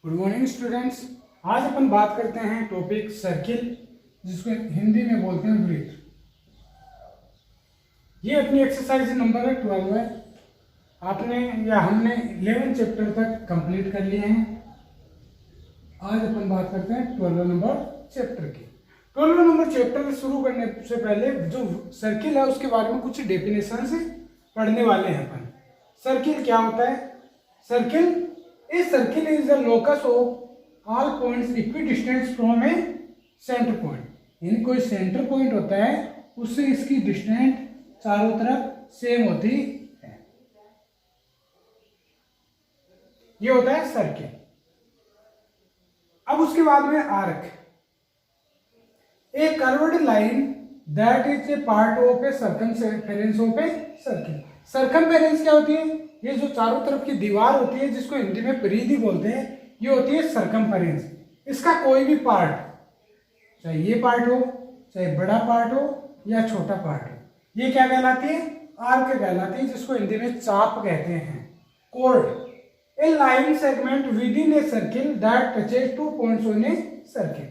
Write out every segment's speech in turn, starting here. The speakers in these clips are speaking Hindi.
Good morning students. आज अपन बात करते हैं टॉपिक सर्किल, जिसको हिंदी में बोलते हैं वृत्त। ये अपनी एक्सरसाइज नंबर 12 है। आपने या हमने 11 चैप्टर तक कंप्लीट कर लिए हैं। आज अपन बात करते हैं 12 नंबर चैप्टर की। 12 नंबर चैप्टर शुरू करने से पहले जो सर्किल है उसके बारे में कुछ डेफिनेशन से पढ़ने वाले हैं अपन। सर्किल क्या होता है? Circle circle is the locus of all points equidistant from A centre point. यानी कोई सेंटर पॉइंट होता है, उससे इसकी डिस्टेंस चारों तरफ सेम होती है। ये होता है सर्किल। अब उसके बाद में arc, A curved line that is a part of A circumference of a circle. Circumference क्या होती है? ये जो चारों तरफ की दीवार होती है, जिसको हिंदी में परिधि बोलते हैं, ये होती है सर्कमफेरेंस। इसका कोई भी पार्ट, चाहे ये पार्ट हो, चाहे बड़ा पार्ट हो या छोटा पार्ट हो, ये क्या कहलाती है? आर्क कहलाती है, जिसको हिंदी में चाप कहते हैं। Chord, a line segment within a circle that touches 2 points on a circle.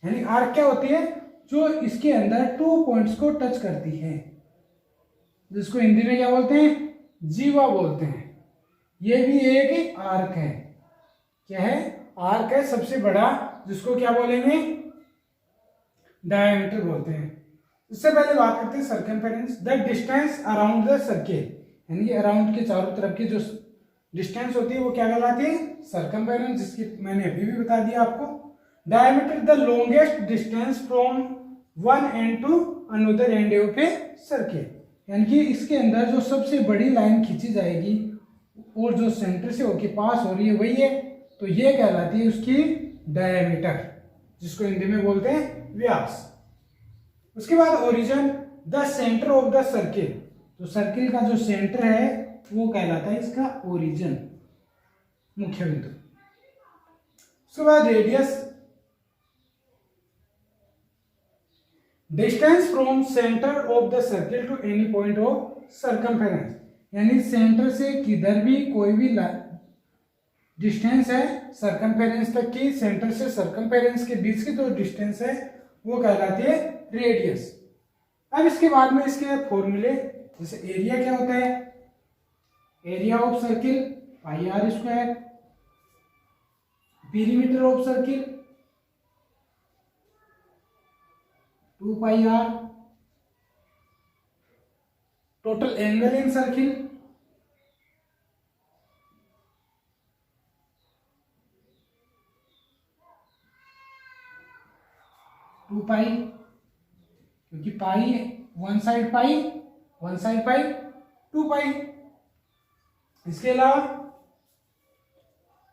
यानी आर्क क्या होती है? जो इसके अंदर 2 पॉइंट्स को टच करती है, जिसको हिंदी में क्या बोलते हैं? जीवा बोलते हैं। ये भी एक आर्क है। क्या है? आर्क है सबसे बड़ा, जिसको क्या बोलेंगे? डायमीटर बोलते हैं। इससे पहले बात करते हैं circumference, the distance around the circle. यानी अराउंड के चारों तरफ की जो डिस्टेंस होती है वो क्या कहलाती है? सर्कमफेरेंस, जिसकी मैंने अभी भी बता दिया आपको। Diameter, the longest distance from one end to another end of a circle. यानी कि इसके अंदर जो सबसे बड़ी लाइन खींची जाएगी और जो सेंटर से होके पास हो रही है वही है, तो ये कहलाती है उसकी डायमीटर, जिसको हिंदी में बोलते हैं व्यास। उसके बाद origin, the centre of the circle. तो सर्किल का जो सेंटर है वो कहलाता है इसका ओरिजिन, मुख्य बिंदु। उसके बाद radius, distance from centre of the circle to any point of circumference. यानी सेंटर से किधर भी कोई भी डिस्टेंस है सर्कमफेरेंस तक की, सेंटर से सर्कमफेरेंस के बीच की जो डिस्टेंस है वो कहलाती है रेडियस। अब इसके बाद में इसके फॉर्मूले, जैसे एरिया क्या होता है? Area of circle pi R square, perimeter of circle 2 pi R, total angle in circle 2 pi, क्योंकि पाई वन साइड पाई 2 पाई। इसके अलावा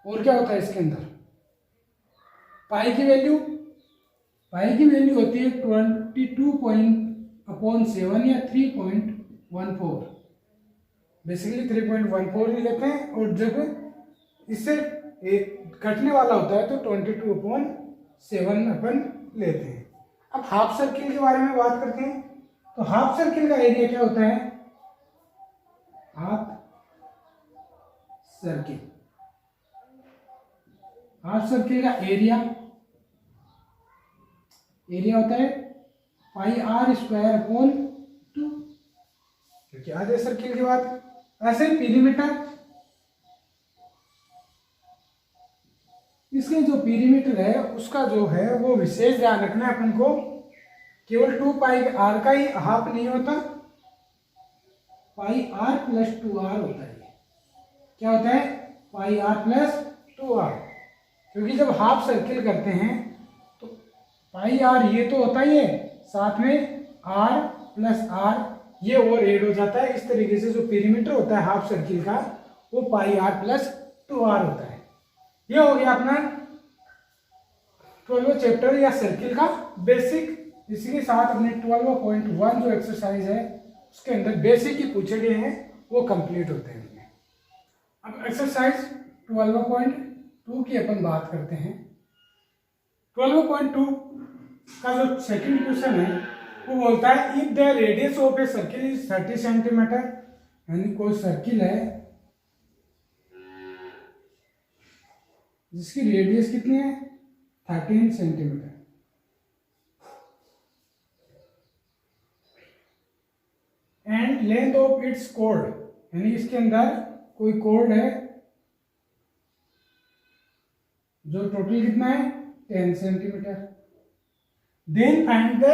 और क्या होता है इसके अंदर? पाई की वैल्यू होती है 22.7 या 3.14। बेसिकली 3.14 ही लेते हैं, और जब इससे एक कटने वाला होता है तो 22.7 अपन लेते हैं। अब हाफ सर्किल के बारे में बात करते हैं। तो हाफ सर्किल का एरिया क्या होता है? हाफ सर्किल का एरिया होता है पाई आर स्क्वायर अपॉन 2, क्योंकि आधे सर्किल की बात। ऐसे पीरीमीटर, इसके जो पीरीमीटर है उसका जो है वो विशेष ध्यान रखना है अपन को। केवल 2 पाई आर का ही हाफ नहीं होता, पाई आर प्लस 2r होता है। क्या होता है? पाई आर प्लस 2r। क्योंकि जब हाफ सर्किल करते हैं तो पाई आर ये तो होता ही है, साथ में r प्लस r ये और ऐड हो जाता है। इस तरीके से जो पीरीमीटर होता है हाफ सर्किल का वो पाई आर प्लस 2r होता है। ये हो गया अपना 12वां चैप्टर या सर्किल का बेसिक। इसी के साथ अपने 12.1 जो एक्सरसाइज है उसके अंदर बेसिक ही पूछे गए हैं, वो कंप्लीट होते हैं। अब एक्सरसाइज 12.2 की अपन बात करते हैं। 12.2 का जो सेकंड क्वेश्चन है वो बोलता है if the radius of a circle is 30 centimetre. यानी कोई सर्किल है जिसकी रेडियस कितनी है 13 centimetre. And length of its code, यानी इसके अंदर कोई कोड है जो टोटल कितना है 10 centimetre. Then find the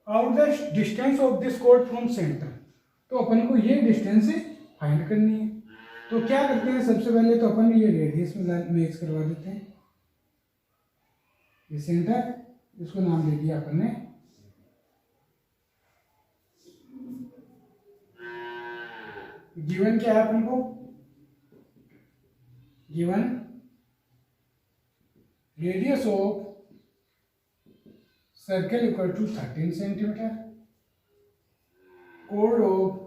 out the distance of this कोड फ्रॉम सेंटर। तो अपन को ये डिस्टेंस फाइंड करनी है। तो क्या करते हैं, सबसे पहले तो अपन ये रेडियस में मैच करवा देते हैं। ये सेंटर, इसको नाम दे दिया अपन ने गिवन क्या है अपन को, given radius of circle equal to 13 centimetre, कोड of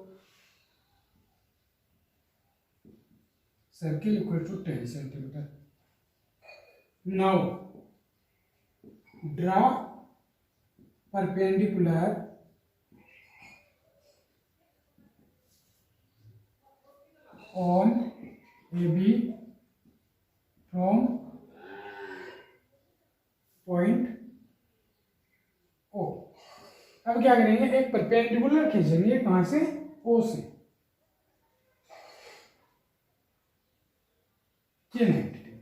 circle equal to 10 centimetre. Now draw perpendicular on AB from point O। अब क्या करेंगे, एक परपेंडिकुलर खींचेंगे कहां से, O से। ये 90 डिग्री।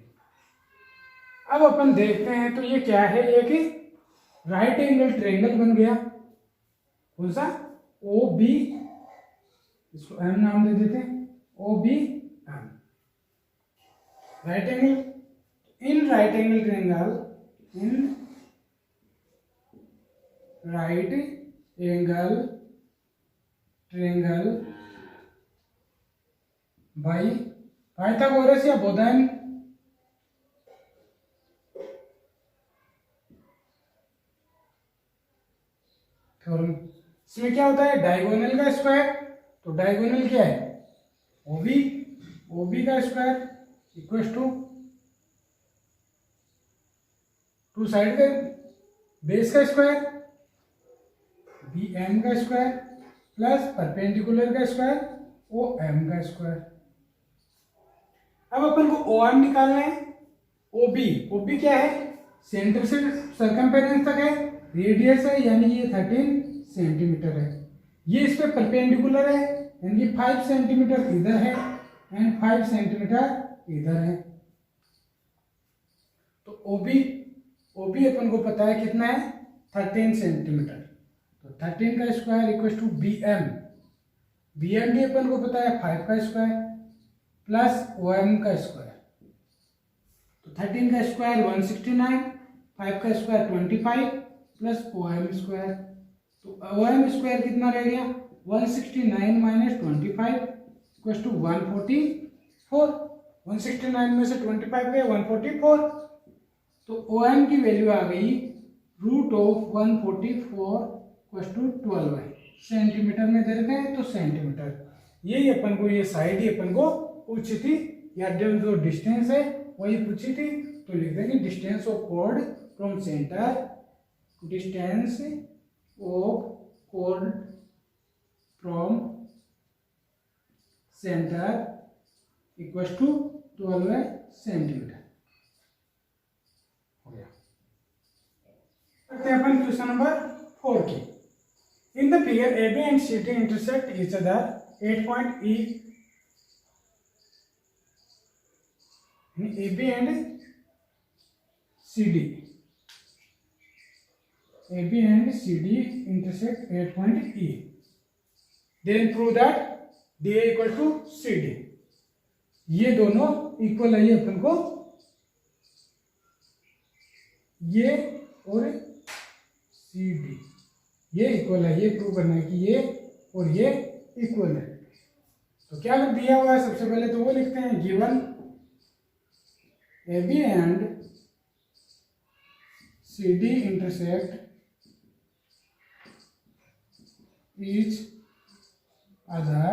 अब अपन देखते हैं तो ये क्या है, एक राइट एंगल ट्रायंगल बन गया। कौन सा, OB, इसको M नाम दे देते हैं, OBM, right angle. In right angle triangle, in right angle triangle by Pythagoras या बोधन थ्योरम। इसमें क्या होता है, डायगोनल का स्क्वायर। तो डायगोनल क्या है, OB, OB का square equal to two side का बेस का स्क्वायर BM का स्क्वायर प्लस परपेंडिकुलर का स्क्वायर OM का स्क्वायर। अब अपन को OM निकालना है। OB क्या है, सेंटर से सर्कमफेरेंस तक है, रेडियस है, यानी ये 13 सेंटीमीटर है। ये इस पे परपेंडिकुलर है, यानी 5 सेंटीमीटर इधर है एंड 5 सेंटीमीटर इधर है। तो OB अपन को पता है कितना है 13 सेंटीमीटर। तो 13 का स्क्वायर इक्वल टू BM भी अपन को पता है 5 का स्क्वायर प्लस OM का स्क्वायर। तो 13 का स्क्वायर 169, 5 का स्क्वायर 25 प्लस OM स्क्वायर। तो OM स्क्वायर कितना रह गया, 169 माइनस 25 इक्वल टू 144। 169 में से 25 गए 144। तो OM की वैल्यू आ गई रूट ऑफ 144 इक्वल टू 12 है। सेंटीमीटर में दे गए तो सेंटीमीटर। यही अपन को, ये साइड ही अपन को पूछी थी, या जो डिस्टेंस है वही पूछी थी। तो लिख देंगे distance of code from centre, distance of code from centre equal to 12 centimetre. हो गया। करते हैं अपन क्वेश्चन नंबर 4 की। In the figure AB and CD intersect each other 8 point E। AB and CD, AB and CD intersect 8 point E. Then prove that DA equal to CD। ये दोनों इक्वल है, ये अपन को ये और CD ये इक्वल है, ये प्रूव करना है कि ये और ये इक्वल है। तो क्या दिया हुआ है, सबसे पहले तो वो लिखते हैं, given AB and CD intersect each other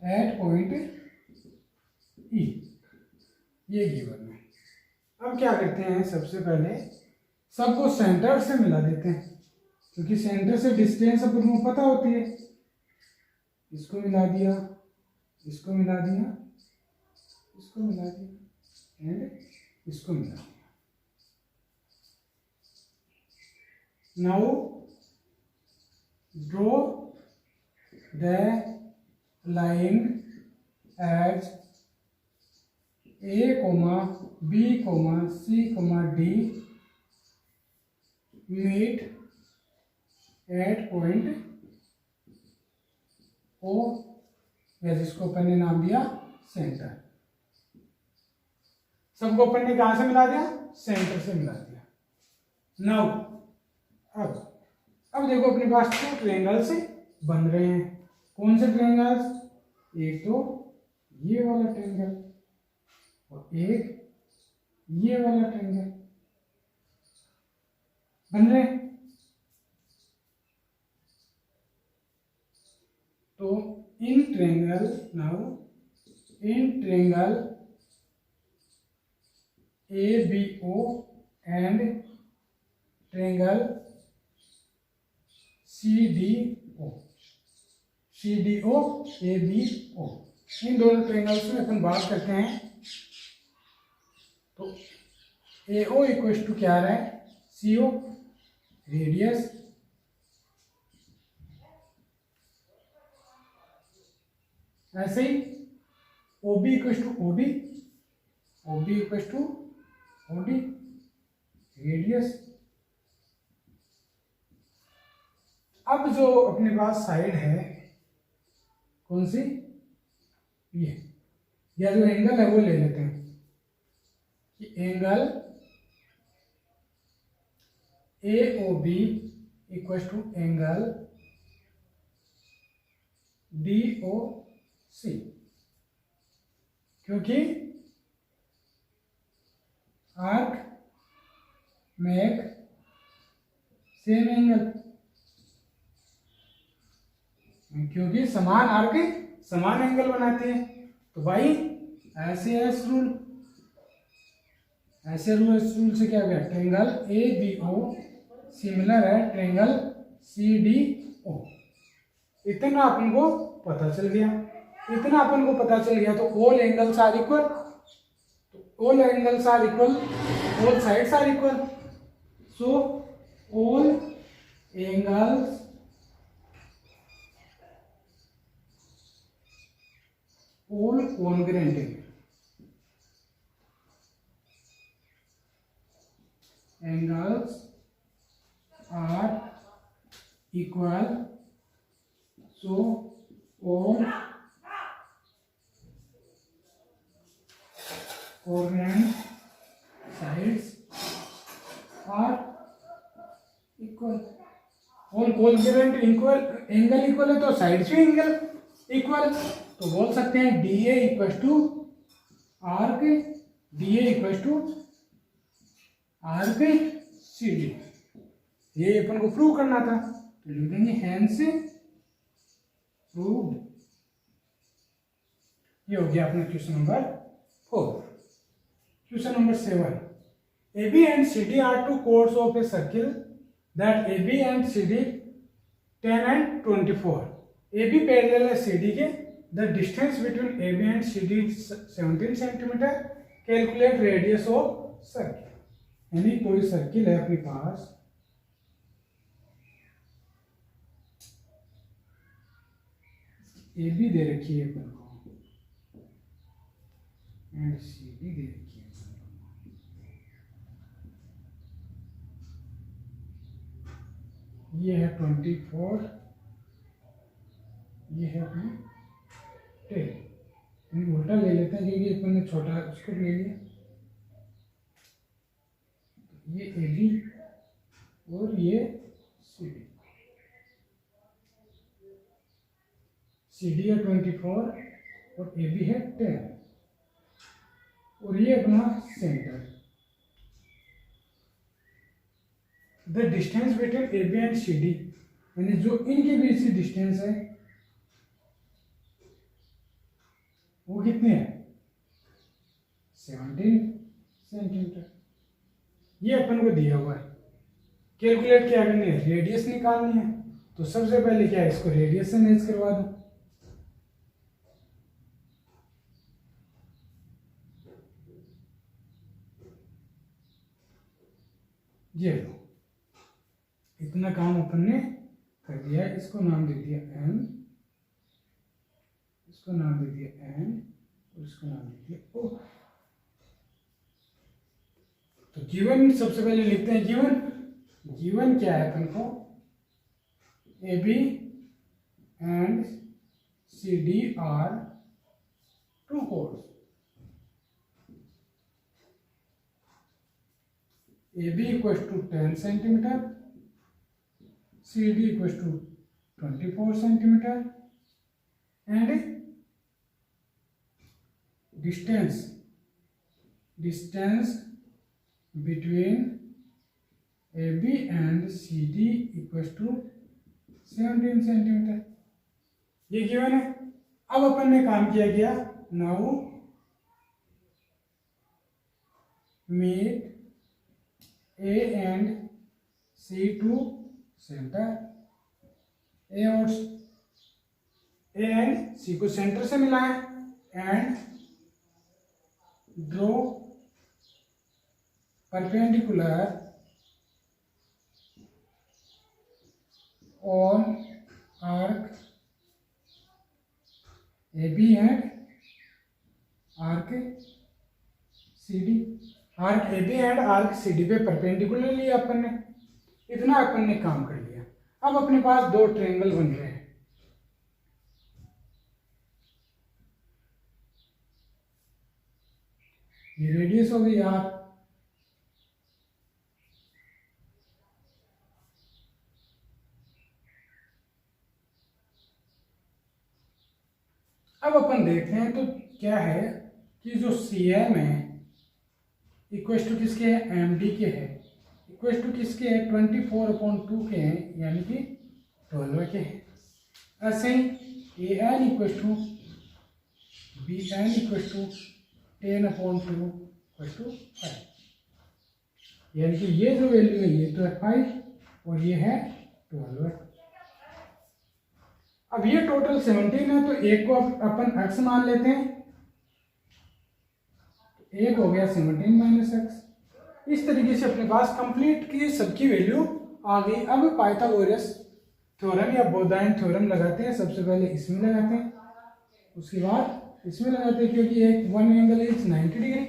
at point E। ये गिवन है। अब क्या करते हैं, सबसे पहले सबको सेंटर से मिला देते हैं, क्योंकि सेंटर से डिस्टेंस अपन को पता होती है। इसको मिला दिया, इसको मिला दिया, इसको मिला दिया, एंड इसको मिला दिया। Now draw the line as A, B, C, D meet at point O, या जिसको अपन ने नाम दिया सेंटर। सबको अपन ने कहां से मिला दिया? सेंटर से मिला दिया। नाउ अब देखो अपने पास टू ट्रायंगल्स बन रहे हैं। कौन से ट्रायंगल्स? एक तो ये वाला ट्रायंगल और एक ये वाला ट्रायंगल बन रहे हैं। तो in triangle ABO and triangle CDO ABO, इन दोनों ट्रायंगल्स में अपन बात करते हैं। तो AO इक्वल टू क्या आ रहा है? CO रेडियस, ऐसे ही OB equal to OD equal to OD radius. अब जो अपने पास साइड है कौन सी? ये, या जो एंगल है वो ले लेते हैं कि angle AOB equal to angle DOC, क्योंकि आर्क मेक सेम एंगल, क्योंकि समान आर्क समान एंगल बनाते हैं। तो भाई ऐसे रूल से क्या गया? ट्रायंगल ABO सिमिलर है ट्रायंगल CDO। इतना अपन को पता चल गया। तो all angles are equal, all sides are equal, so all angles all congruent angles are equal, so all congruent sides are equal। all congruent angle equal है तो साइड्स भी एंगल इक्वल, तो बोल सकते हैं DA equal to arc CD। ये अपन को प्रूव करना था, तो लिख देंगे हेंस प्रूव्ड। ये हो गया अपना question number 4। Question number 7, AB and CD are two chords of a circle that AB and CD 10 and 24। AB parallel है CD के। The distance between AB and CD is 17 centimetre. Calculate radius of circle. यानी कोई सर्किल है अपने पास, AB दे रखी है अपन को एंड CD दे रखी है अपन को। ये है 24, ये है अपनी 10। उल्टा ले लेते हैं क्योंकि अपन ने छोटा उसको ले लिया। ये AB और ये CD। CD है 24 और AB है 10, और ये अपना centre. The distance between AB and CD, यानी जो इनके बीच की डिस्टेंस है वो कितने हैं? 17 सेंटीमीटर। ये अपन को दिया हुआ है। कैलकुलेट क्या करनी है? रेडियस निकालनी है। तो सबसे पहले क्या है, इसको रेडियस से मैच करवा दो। ये लो, इतना काम अपन ने कर दिया। इसको नाम दे दिया एम, इसको नाम दे दिया एन, और इसको नाम दे दिया ओ। तो गिवन सबसे पहले लिखते हैं गिवन। गिवन क्या है अपन को, A B and C D are two chords. A B equals to 10 centimetre, C D equals to 24 centimetre, and distance between AB and CD equals to 17 centimetre. ये गिवन है। अब अपन ने काम किया गया, now make A and C to center। A और A एंड C को सेंटर से मिलाएं and draw perpendicular on arc AB and arc CD। Arc AB and arc CD पे परपेंडिकुलर लिया अपन ने। इतना अपन ने काम कर लिया। अब अपने पास दो ट्रायंगल बन रहे हैं। ये रेडियस हो गई आर, अब अपन देखते हैं तो क्या है कि जो CM है इक्वल टू किसके है, MD के है, इक्वल टू किसके है 24/2 के हैं, यानी कि 12 के हैं। ऐसे ही AN equal to BN equal to 10/2 equal to 5, यानी कि ये जो वैल्यू है ये तो है 5 और ये है 12। अब ये टोटल 17 है, तो एक को अपन x मान लेते हैं। एक हो गया 17 माइनस एक्स। इस तरीके से अपने पास कंप्लीट की सबकी वैल्यू आ गई। अब पाइथागोरस थ्योरम या बोधायन थ्योरम लगाते हैं। सबसे पहले इसमें लगाते हैं, उसके बाद इसमें लगाते हैं, क्योंकि एक वन एंगल इज 90 डिग्री,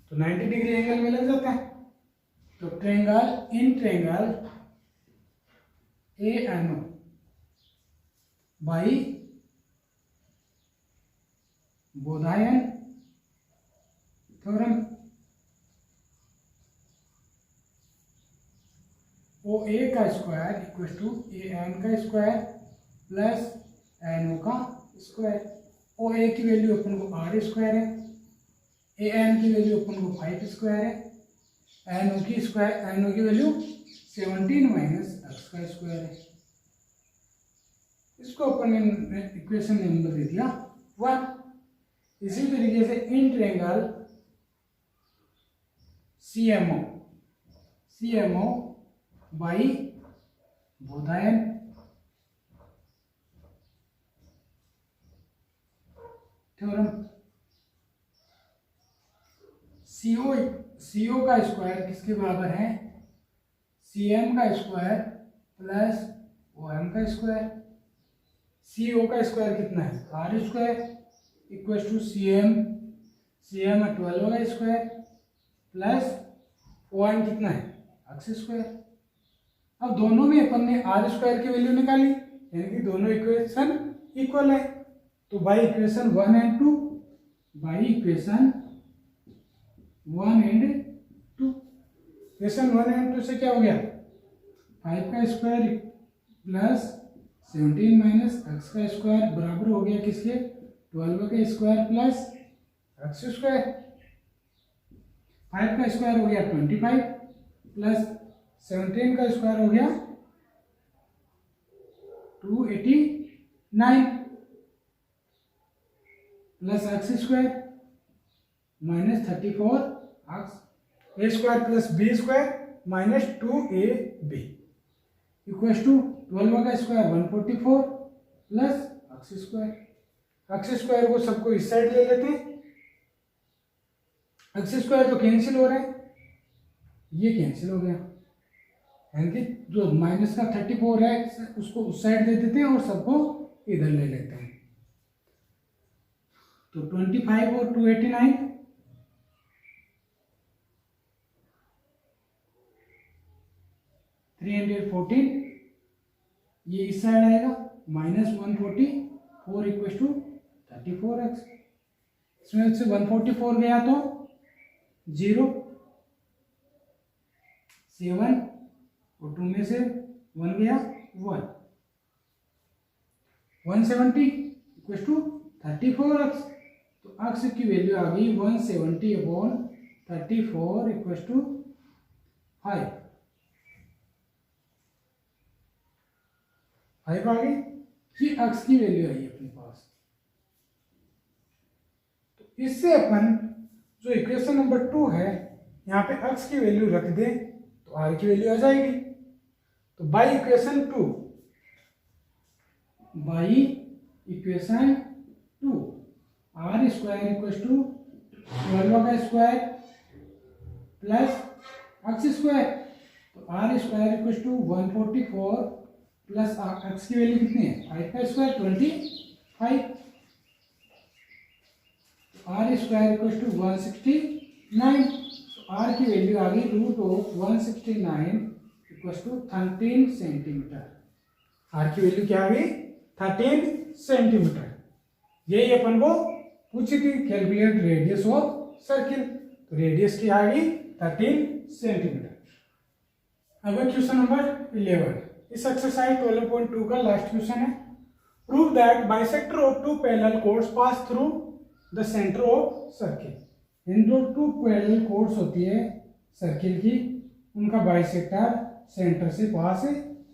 तो 90 डिग्री एंगल में लग जाता है। तो triangle in triangle ANO by Baudhayana theorem, OA का स्क्वायर इक्वल टू AN का स्क्वायर प्लस NO का स्क्वायर। OA की वैल्यू अपन को R स्क्वायर है, AN की वैल्यू अपन को 5 स्क्वायर है, NO की वैल्यू 17 माइनस एक्स का स्क्वायर है। इसको अपन ने इक्वेशन नंबर दे दिया 1। इसी तरीके से in triangle CMO by Baudhayana theorem, CO का स्क्वायर किसके बराबर है, CM का स्क्वायर प्लस OM का स्क्वायर। CO का स्क्वायर कितना है, R square equal to CM है 12 का स्क्वायर प्लस OM कितना है, एक्स स्क्वायर। अब दोनों में अपन ने R स्क्वायर की वैल्यू निकाली, यानी कि दोनों इक्वेशन इक्वल है। तो by equation 1 and 2, by equation 1 and 2, equation 1 and 2 से क्या हो गया, 5 का स्क्वायर प्लस 17 माइनस एक्स का स्क्वायर बराबर हो गया किसके, 12 का स्क्वायर प्लस एक्स स्क्वायर। 5 का स्क्वायर हो गया 25 प्लस 17 का स्क्वायर हो गया 289 plus x square minus 34 x, a square plus b square minus 2ab equal to 12 का square 144 plus x square. X square को सबको इस साइड ले लेते हैं, एक्स स्क्वायर तो कैंसिल हो रहा है, ये कैंसिल हो गया, यानी कि जो माइनस का 34 है उसको उस साइड दे देते हैं और सबको इधर ले लेते हैं। तो 25 और 289 314, ये इस साइड आएगा -144 इक्वल टू 34x। इसमें से 144 गया तो 0, 7 और 2 में से 1 गया 1, 170 इक्वल टू 34x। तो x की वैल्यू आ गई 170/34 इक्वल टू 5 आ गई। ये x की वैल्यू आई अपने पास। तो इससे अपन जो इक्वेशन नंबर 2 है यहाँ पे x की वैल्यू रख दे तो r की वैल्यू आ जाएगी। तो by equation 2 r square equal to 12 plus x square. तो r square equal to 144 plus x की वैल्यू कितनी है 5 का square 25। r square equal to 169। तो r की वैल्यू आ गई √169 इक्वल टू 13 सेंटीमीटर। r की वैल्यू क्या आ गई 13 सेंटीमीटर। यही अपन को पूछी थी, कैलकुलेट रेडियस ऑफ सर्किल। तो रेडियस की आ गई 13 सेंटीमीटर। अब क्वेश्चन नंबर 11, इस एक्सरसाइज 12.2 का लास्ट क्वेश्चन है। Prove that bisector of two parallel chords pass through the centre of circle. इन जो टू पैरेलल कोर्ड्स होती है सर्किल की, उनका बाइसेक्टर सेंटर से पास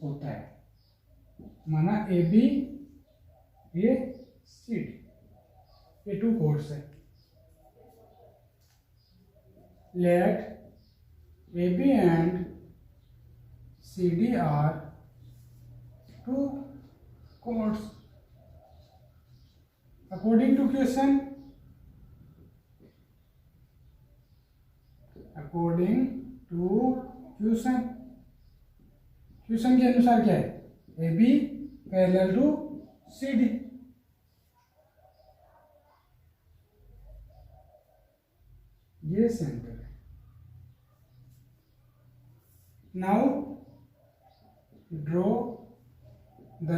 होता है। माना ए बी ये सी डी, ये टू कोर्ड्स है। Let A B and C D are two chords according to question. According to question, question के अनुसार क्या है, A B parallel to C D. ये सेंटर है। Now draw the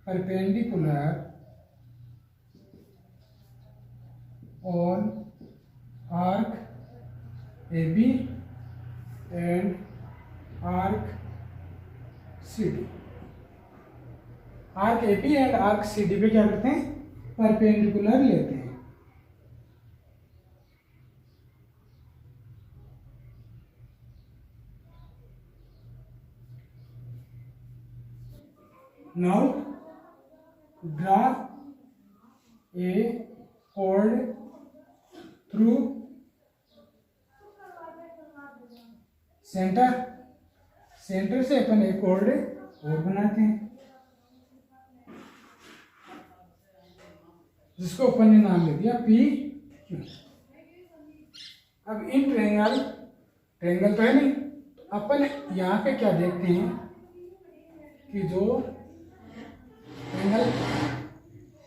perpendicular on arc AB and arc CD। Arc AB and arc CD पे क्या करते हैं, परपेंडिकुलर लेते हैं। Now draw a chord through centre. Centre से अपन एक chord और बनाते हैं जिसको अपन ने नाम ले दिया पी क्यू। अब इन ट्रायंगल, ट्रायंगल तो है नहीं, तो अपन यहाँ पे क्या देखते हैं कि जो angle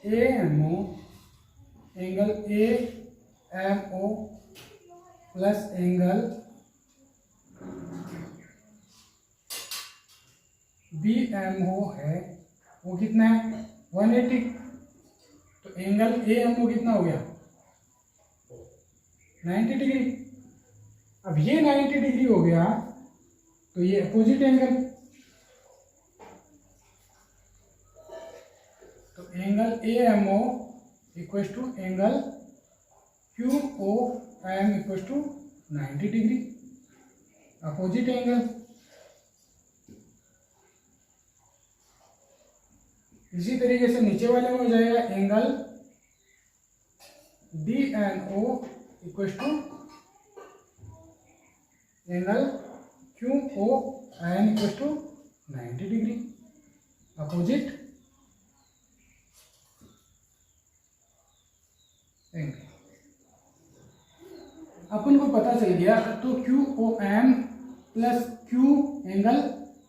A M O, angle A M O plus angle B M O है, वो कितना है 180। तो एंगल ए एम ओ कितना हो गया 90 डिग्री। अब ये 90 डिग्री हो गया तो ये अपोजिट एंगल, तो angle A M O equal to angle Q O M equal to 90 degree, opposite angle. इसी तरीके से नीचे वाले में हो जाएगा angle D N O equal to angle Q O N equal to 90 degree, opposite angle. अपन को पता चल गया तो Q O M plus Q angle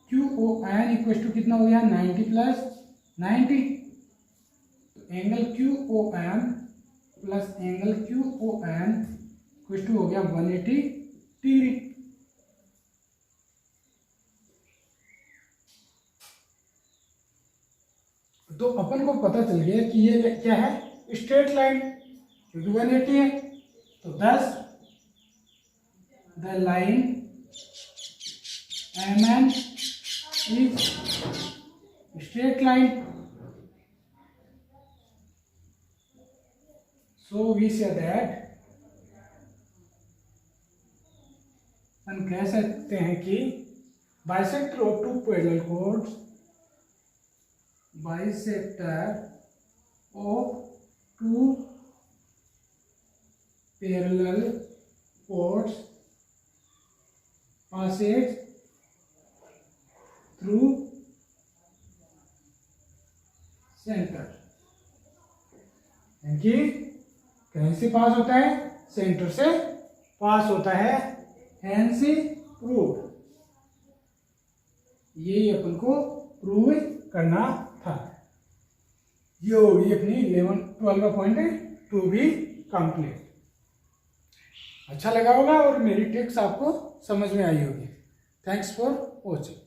Q O N equal to कितना हो गया 90 प्लस 90, तो angle Q O N plus angle Q O N equal to हो गया 180 डिग्री। तो अपन को पता चल गया कि ये क्या है, स्ट्रेट लाइन, क्योंकि 180 है। तो thus the line M N is straight line, so we say that, हम कह सकते हैं कि bisector of two parallel chords, bisector of two parallel chords passes through center, यानी कहीं से पास होता है, सेंटर से पास होता है, हैंस प्रूव। यही अपन को प्रूव करना था। ये होगी अपनी 12.2 भी कंप्लीट। अच्छा लगा होगा और मेरी ट्रिक्स आपको समझ में आई होगी। Thanks for watching.